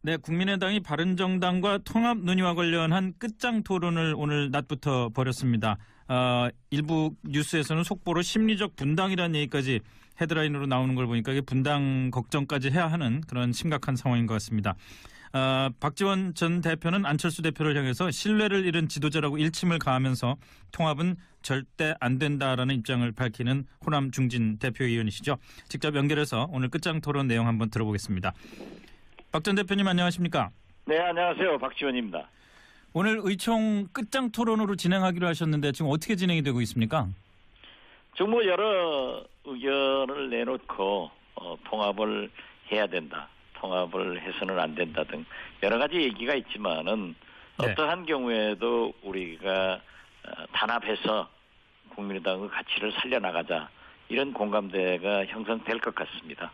네, 국민의당이 바른정당과 통합 논의와 관련한 끝장 토론을 오늘 낮부터 벌였습니다. 일부 뉴스에서는 속보로 심리적 분당이라는 얘기까지 헤드라인으로 나오는 걸 보니까 이게 분당 걱정까지 해야 하는 그런 심각한 상황인 것 같습니다. 박지원 전 대표는 안철수 대표를 향해서 신뢰를 잃은 지도자라고 일침을 가하면서 통합은 절대 안 된다라는 입장을 밝히는 호남 중진 대표위원이시죠. 직접 연결해서 오늘 끝장 토론 내용 한번 들어보겠습니다. 박 전 대표님 안녕하십니까? 네, 안녕하세요. 박지원입니다. 오늘 의총 끝장 토론으로 진행하기로 하셨는데 지금 어떻게 진행이 되고 있습니까? 지금 여러 의견을 내놓고 통합을 해야 된다. 통합을 해서는 안 된다 등 여러 가지 얘기가 있지만은 네. 어떠한 경우에도 우리가 단합해서 국민의당의 가치를 살려나가자 이런 공감대가 형성될 것 같습니다.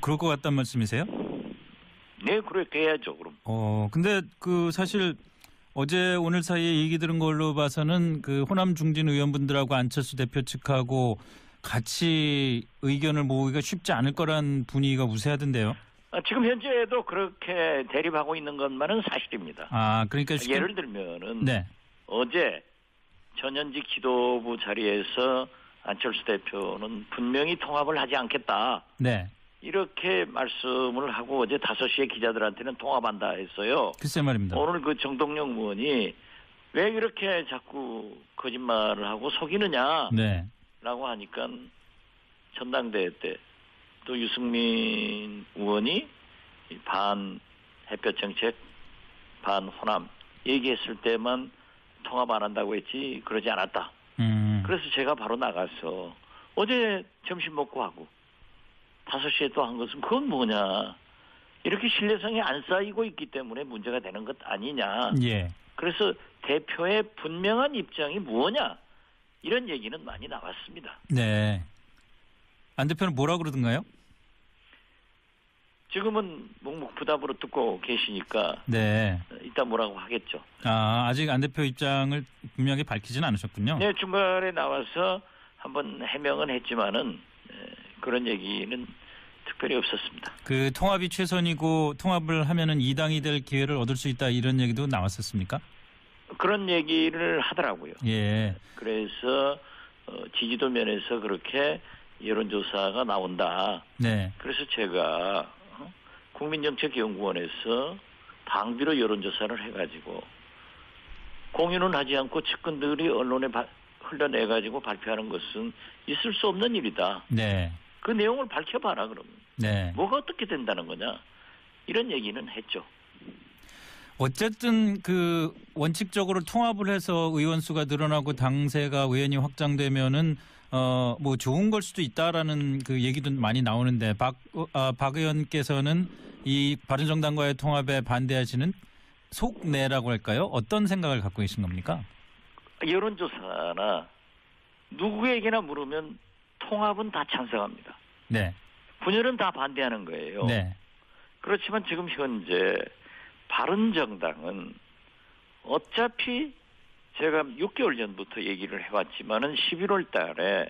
그럴 것 같단 말씀이세요? 네, 그렇게 해야죠. 그럼. 근데 사실 어제 오늘 사이에 얘기 들은 걸로 봐서는 호남 중진 의원분들하고 안철수 대표 측하고 같이 의견을 모으기가 쉽지 않을 거란 분위기가 우세하던데요. 지금 현재도 그렇게 대립하고 있는 것만은 사실입니다. 그러니까 예를 들면은 네. 어제 전현직 지도부 자리에서 안철수 대표는 분명히 통합을 하지 않겠다. 네. 이렇게 말씀을 하고 어제 5시에 기자들한테는 통합한다 했어요. 글쎄 말입니다. 오늘 정동영 의원이 왜 이렇게 자꾸 거짓말을 하고 속이느냐 네. 라고 하니까 전당대회 때 또 유승민 의원이 반 햇볕 정책, 반 호남 얘기했을 때만 통합 안 한다고 했지 그러지 않았다. 그래서 제가 바로 나가서 어제 점심 먹고 하고 5시에 또 한 것은 그건 뭐냐. 이렇게 신뢰성이 안 쌓이고 있기 때문에 문제가 되는 것 아니냐. 예. 그래서 대표의 분명한 입장이 뭐냐. 이런 얘기는 많이 나왔습니다. 네. 안 대표는 뭐라 그러던가요? 지금은 묵묵부답으로 듣고 계시니까 네. 이따 뭐라고 하겠죠. 아직 안 대표 입장을 분명히 밝히지는 않으셨군요. 네, 중간에 나와서 한번 해명은 했지만은 그런 얘기는 특별히 없었습니다. 통합이 최선이고 통합을 하면은 2당이 될 기회를 얻을 수 있다 이런 얘기도 나왔었습니까? 그런 얘기를 하더라고요. 예. 그래서 지지도 면에서 그렇게 여론조사가 나온다. 네. 그래서 제가 국민정책연구원에서 당비로 여론조사를 해가지고 공유는 하지 않고 측근들이 언론에 흘러내가지고 발표하는 것은 있을 수 없는 일이다. 네. 그 내용을 밝혀봐라 그러면. 네. 뭐가 어떻게 된다는 거냐. 이런 얘기는 했죠. 어쨌든 원칙적으로 통합을 해서 의원 수가 늘어나고 당세가 의원이 확장되면은 좋은 걸 수도 있다라는 얘기도 많이 나오는데 박 의원께서는 이 바른정당과의 통합에 반대하시는 속내라고 할까요? 어떤 생각을 갖고 계신 겁니까? 여론조사나 누구에게나 물으면 통합은 다 찬성합니다. 네. 분열은 다 반대하는 거예요. 네. 그렇지만 지금 현재 바른정당은 어차피 제가 6개월 전부터 얘기를 해왔지만은 11월 달에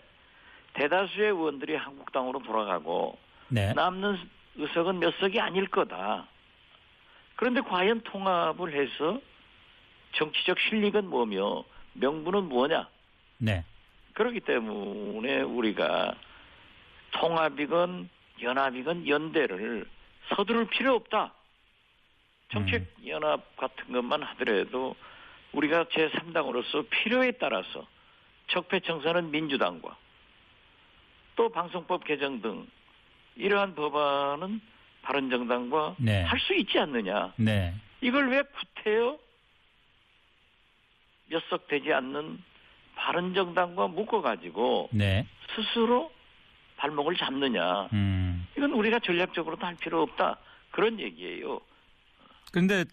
대다수의 의원들이 한국당으로 돌아가고 네. 남는 의석은 몇 석이 아닐 거다. 그런데 과연 통합을 해서 정치적 실익은 뭐며 명분은 뭐냐. 네. 그렇기 때문에 우리가 통합이건 연합이건 연대를 서두를 필요 없다. 정책연합 같은 것만 하더라도 우리가 제3당으로서 필요에 따라서 적폐청산은 민주당과 또 방송법 개정 등 이러한 법안은 바른정당과 네. 할 수 있지 않느냐. 네. 이걸 왜 구태여 몇 석 되지 않는 바른정당과 묶어가지고 네. 스스로 발목을 잡느냐. 이건 우리가 전략적으로도 할 필요 없다. 그런 얘기예요. 그런데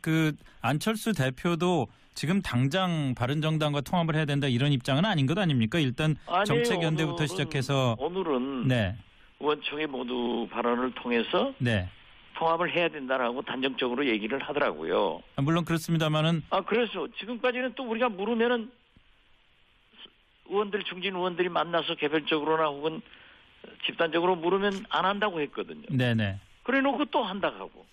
안철수 대표도 지금 당장 바른정당과 통합을 해야 된다 이런 입장은 아닌 것 아닙니까? 일단 정책연대부터 시작해서 오늘은 네. 의원총회 모두 발언을 통해서 네. 통합을 해야 된다라고 단정적으로 얘기를 하더라고요. 물론 그렇습니다만은 그래서 지금까지는 또 우리가 물으면은 의원들 중진 의원들이 만나서 개별적으로나 혹은 집단적으로 물으면 안 한다고 했거든요. 네네. 그래놓고 또 한다고 하고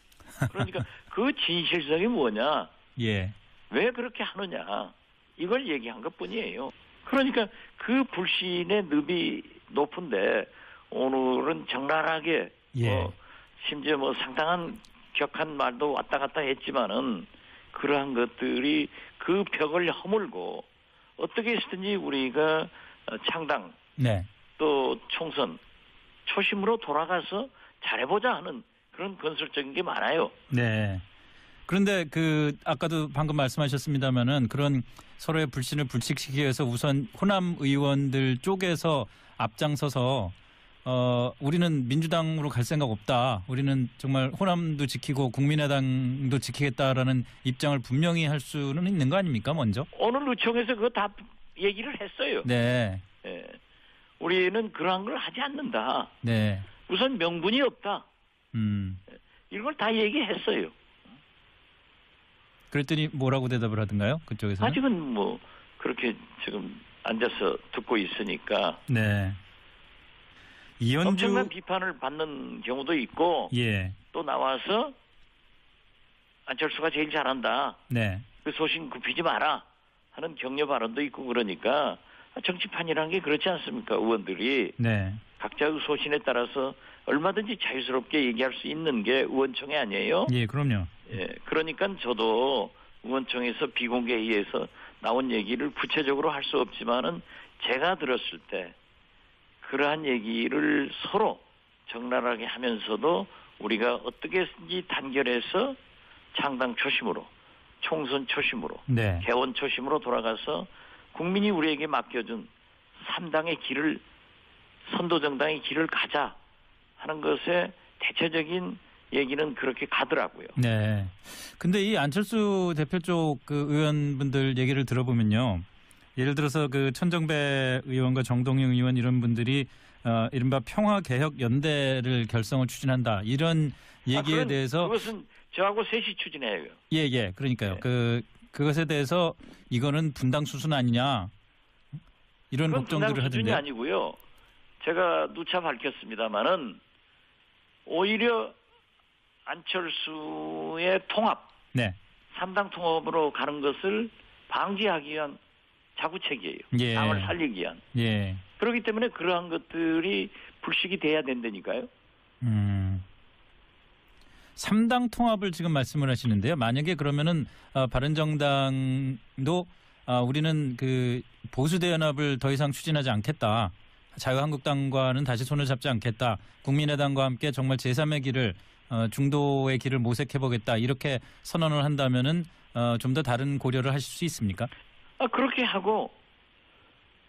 그러니까 그 진실성이 뭐냐? 예. 왜 그렇게 하느냐? 이걸 얘기한 것뿐이에요. 그러니까 그 불신의 늪이 높은데 오늘은 적나라하게 예. 심지어 뭐 상당한 격한 말도 왔다 갔다 했지만은 그러한 것들이 그 벽을 허물고 어떻게 해서든지 우리가 창당 네. 또 총선 초심으로 돌아가서 잘해보자 하는 그런 건설적인 게 많아요. 네. 그런데 아까도 방금 말씀하셨습니다마는 그런 서로의 불신을 불식시키기 위해서 우선 호남 의원들 쪽에서 앞장서서 우리는 민주당으로 갈 생각 없다. 우리는 정말 호남도 지키고 국민의당도 지키겠다라는 입장을 분명히 할 수는 있는 거 아닙니까? 먼저. 오늘 의총에서 그거 다 얘기를 했어요. 네. 예. 우리는 그러한 걸 하지 않는다. 네. 우선 명분이 없다. 이걸 다 얘기했어요. 그랬더니 뭐라고 대답을 하던가요? 그쪽에서는? 아직은 뭐 그렇게 지금 앉아서 듣고 있으니까 네. 이현주 엄청난 비판을 받는 경우도 있고 예. 또 나와서 안철수가 제일 잘한다. 네. 그 소신 굽히지 마라 하는 격려 발언도 있고 그러니까 정치판이라는 게 그렇지 않습니까? 의원들이 네. 각자의 소신에 따라서 얼마든지 자유스럽게 얘기할 수 있는 게 의원총회 아니에요? 예, 그럼요. 예, 그러니까 저도 의원총회에서 비공개 회의에서 나온 얘기를 구체적으로 할 수 없지만은 제가 들었을 때 그러한 얘기를 서로 적나라하게 하면서도 우리가 어떻게든지 단결해서 창당 초심으로, 총선 초심으로, 네. 개원 초심으로 돌아가서 국민이 우리에게 맡겨준 3당의 길을, 선도정당의 길을 가자 하는 것에 대체적인 얘기는 그렇게 가더라고요. 네. 근데 이 안철수 대표 쪽 의원분들 얘기를 들어보면요. 예를 들어서 천정배 의원과 정동영 의원 이런 분들이 이른바 평화개혁연대를 결성을 추진한다. 이런 얘기에 대해서 그것은 저하고 셋이 추진해요. 예. 그러니까요. 네. 그것에 대해서 이거는 분당 수순 아니냐. 이런 걱정들을 분당 수준이 하던데요. 아니고요. 제가 누차 밝혔습니다마는 오히려 안철수의 통합, 네. 3당 통합으로 가는 것을 방지하기 위한 자구책이에요. 예. 당을 살리기 위한. 예. 그렇기 때문에 그러한 것들이 불식이 돼야 된다니까요. 3당 통합을 지금 말씀을 하시는데요. 만약에 그러면은 바른정당도 우리는 보수대연합을 더 이상 추진하지 않겠다. 자유한국당과는 다시 손을 잡지 않겠다. 국민의당과 함께 정말 제3의 길을 중도의 길을 모색해보겠다. 이렇게 선언을 한다면은 좀 더 다른 고려를 하실 수 있습니까? 그렇게 하고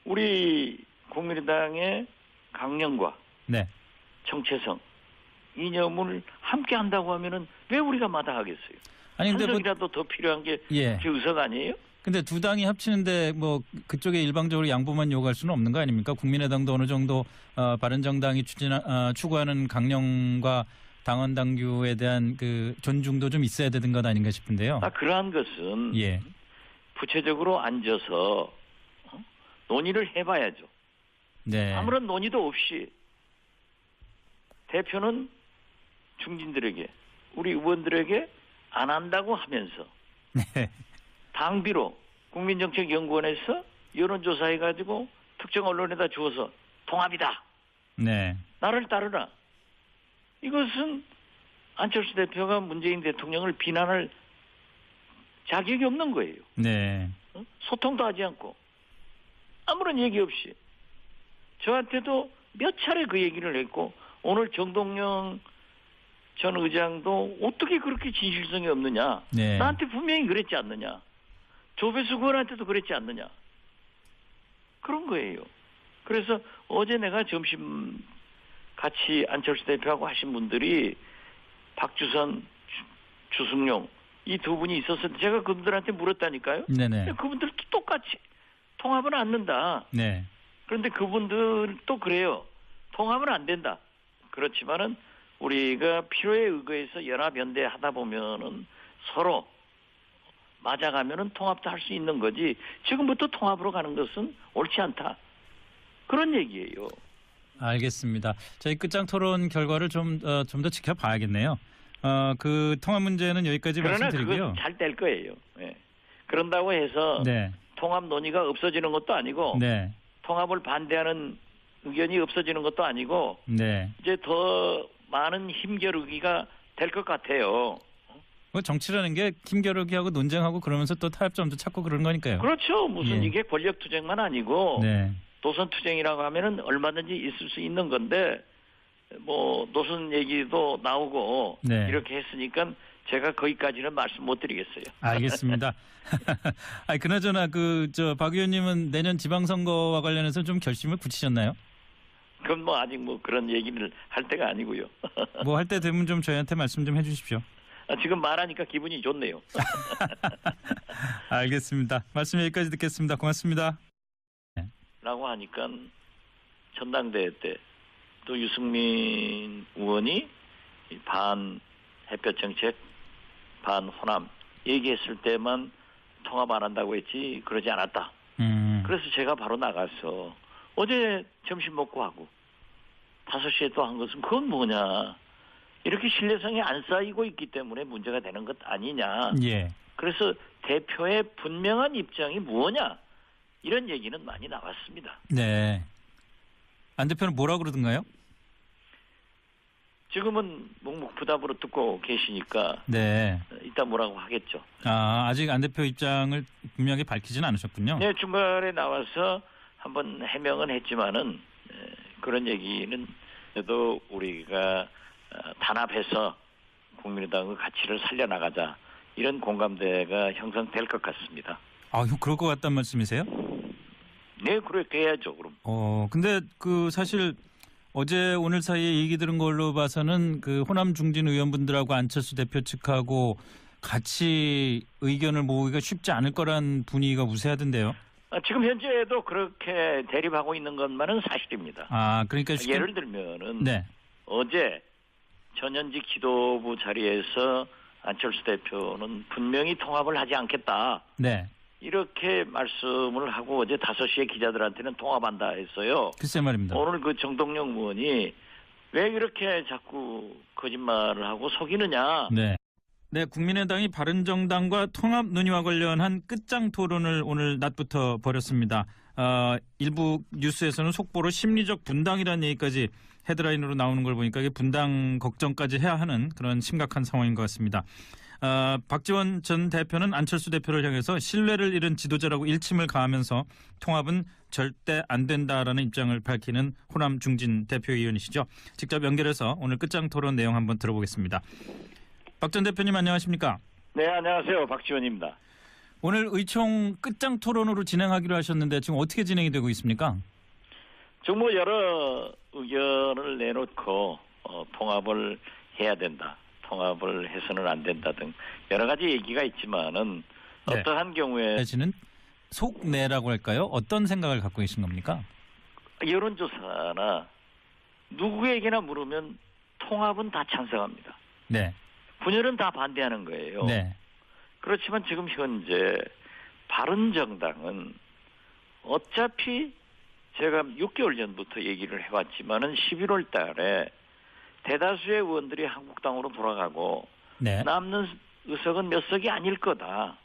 우리 국민의당의 강령과 네. 정체성, 이념을 함께 한다고 하면은 왜 우리가 마다하겠어요? 아니 근데 한 석이라도 더 필요한 게 예. 그 의석 아니에요? 근데 두 당이 합치는데 그쪽에 일방적으로 양보만 요구할 수는 없는 거 아닙니까? 국민의당도 어느 정도 바른정당이 추구하는 강령과 당원 당규에 대한 존중도 좀 있어야 되는 것 아닌가 싶은데요. 그러한 것은 예. 구체적으로 앉아서 논의를 해봐야죠. 네. 아무런 논의도 없이 대표는 중진들에게 우리 의원들에게 안 한다고 하면서 네. 당비로 국민정책연구원에서 여론조사해가지고 특정 언론에다 주어서 통합이다. 네. 나를 따르라. 이것은 안철수 대표가 문재인 대통령을 비난할 자격이 없는 거예요. 네. 소통도 하지 않고 아무런 얘기 없이 저한테도 몇 차례 그 얘기를 했고 오늘 정동영 전 의장도 어떻게 그렇게 진실성이 없느냐. 네. 나한테 분명히 그랬지 않느냐. 조배수 의원한테도 그랬지 않느냐. 그런 거예요. 그래서 어제 내가 점심 같이 안철수 대표하고 하신 분들이 박주선, 주승용 이 두 분이 있었을 때 제가 그분들한테 물었다니까요. 네네. 그분들도 똑같이 통합은 않는다. 네. 그런데 그분들도 그래요. 통합은 안 된다. 그렇지만은 우리가 필요에 의거해서 연합연대 하다 보면은 서로 맞아가면은 통합도 할 수 있는 거지. 지금부터 통합으로 가는 것은 옳지 않다. 그런 얘기예요. 알겠습니다. 저희 끝장 토론 결과를 좀 더 지켜봐야겠네요. 그 통합 문제는 여기까지 그러나 말씀드리고요. 그건 잘 될 거예요. 예. 그런다고 해서 네, 통합 논의가 없어지는 것도 아니고 네, 통합을 반대하는 의견이 없어지는 것도 아니고 네. 이제 더 많은 힘겨루기가 될 것 같아요. 뭐 정치라는 게 힘겨루기하고 논쟁하고 그러면서 또 타협점도 찾고 그런 거니까요. 그렇죠. 무슨 예. 이게 권력 투쟁만 아니고 네, 노선 투쟁이라고 하면은 얼마든지 있을 수 있는 건데 뭐 노선 얘기도 나오고 네. 이렇게 했으니까 제가 거기까지는 말씀 못 드리겠어요. 알겠습니다. 아니 그나저나 박 의원님은 내년 지방선거와 관련해서 좀 결심을 굳히셨나요? 그건 뭐 아직 뭐 그런 얘기를 할 때가 아니고요. 뭐 할 때 되면 좀 저희한테 말씀 좀 해주십시오. 지금 말하니까 기분이 좋네요. 알겠습니다. 말씀 여기까지 듣겠습니다. 고맙습니다. 라고 하니까 전당대회 때 또 유승민 의원이 반 햇볕 정책, 반 호남 얘기했을 때만 통합 안 한다고 했지 그러지 않았다. 그래서 제가 바로 나가서 어제 점심 먹고 하고 5시에 또 한 것은 그건 뭐냐. 이렇게 신뢰성이 안 쌓이고 있기 때문에 문제가 되는 것 아니냐. 예. 그래서 대표의 분명한 입장이 뭐냐. 이런 얘기는 많이 나왔습니다. 네. 안 대표는 뭐라 그러던가요? 지금은 묵묵부답으로 듣고 계시니까 네. 이따 뭐라고 하겠죠. 아직 안 대표 입장을 분명히 밝히지는 않으셨군요. 네, 중간에 나와서 한번 해명은 했지만은 그런 얘기는 그래도 우리가 단합해서 국민의당의 가치를 살려나가자 이런 공감대가 형성될 것 같습니다. 그럴 것 같단 말씀이세요? 네, 그렇게 해야죠. 그럼. 근데 사실 어제 오늘 사이에 얘기 들은 걸로 봐서는 호남 중진 의원분들하고 안철수 대표 측하고 같이 의견을 모으기가 쉽지 않을 거란 분위기가 우세하던데요. 지금 현재도 그렇게 대립하고 있는 것만은 사실입니다. 그러니까 예를 들면은 네. 어제 전현직 지도부 자리에서 안철수 대표는 분명히 통합을 하지 않겠다. 네. 이렇게 말씀을 하고 어제 5시에 기자들한테는 통합한다 했어요. 글쎄 말입니다. 오늘 정동영 의원이 왜 이렇게 자꾸 거짓말을 하고 속이느냐. 네. 네, 국민의당이 바른정당과 통합 논의와 관련한 끝장 토론을 오늘 낮부터 벌였습니다. 일부 뉴스에서는 속보로 심리적 분당이라는 얘기까지 헤드라인으로 나오는 걸 보니까 이게 분당 걱정까지 해야 하는 그런 심각한 상황인 것 같습니다. 박지원 전 대표는 안철수 대표를 향해서 신뢰를 잃은 지도자라고 일침을 가하면서 통합은 절대 안 된다라는 입장을 밝히는 호남 중진 대표위원이시죠. 직접 연결해서 오늘 끝장 토론 내용 한번 들어보겠습니다. 박 전 대표님 안녕하십니까? 네, 안녕하세요. 박지원입니다. 오늘 의총 끝장 토론으로 진행하기로 하셨는데 지금 어떻게 진행이 되고 있습니까? 지금 뭐 여러 의견을 내놓고 통합을 해야 된다. 통합을 해서는 안 된다 등 여러 가지 얘기가 있지만은 네. 어떠한 경우에 지는 속내라고 할까요? 어떤 생각을 갖고 계신 겁니까? 여론조사나 누구에게나 물으면 통합은 다 찬성합니다. 네. 분열은 다 반대하는 거예요. 네. 그렇지만 지금 현재 바른정당은 어차피 제가 6개월 전부터 얘기를 해왔지만은 11월 달에 대다수의 의원들이 한국당으로 돌아가고 네. 남는 의석은 몇 석이 아닐 거다.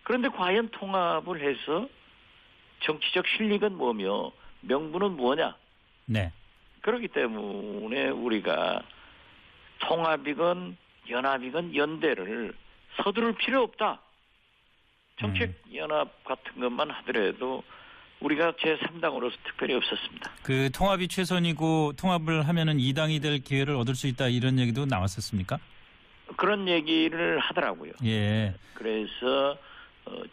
그런데 과연 통합을 해서 정치적 실익은 뭐며 명분은 뭐냐? 네. 그렇기 때문에 우리가 통합이건 연합이건 연대를 서두를 필요 없다. 정책연합 같은 것만 하더라도 우리가 제3당으로서 특별히 없었습니다. 통합이 최선이고 통합을 하면은 2당이 될 기회를 얻을 수 있다 이런 얘기도 나왔었습니까? 그런 얘기를 하더라고요. 예. 그래서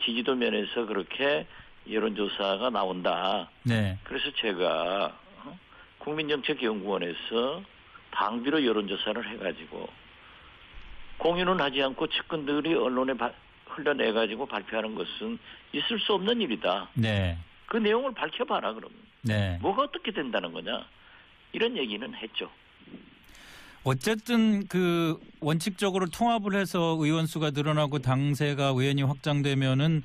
지지도 면에서 그렇게 여론조사가 나온다. 네. 그래서 제가 국민정책연구원에서 당비로 여론조사를 해가지고 공유는 하지 않고 측근들이 언론에 흘려내가지고 발표하는 것은 있을 수 없는 일이다. 네. 그 내용을 밝혀봐라 그러면. 네. 뭐가 어떻게 된다는 거냐. 이런 얘기는 했죠. 어쨌든 원칙적으로 통합을 해서 의원 수가 늘어나고 당세가 의원이 확장되면은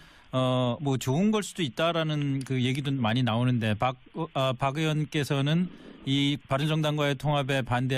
뭐 좋은 걸 수도 있다라는 얘기도 많이 나오는데 박 의원께서는 이 바른정당과의 통합에 반대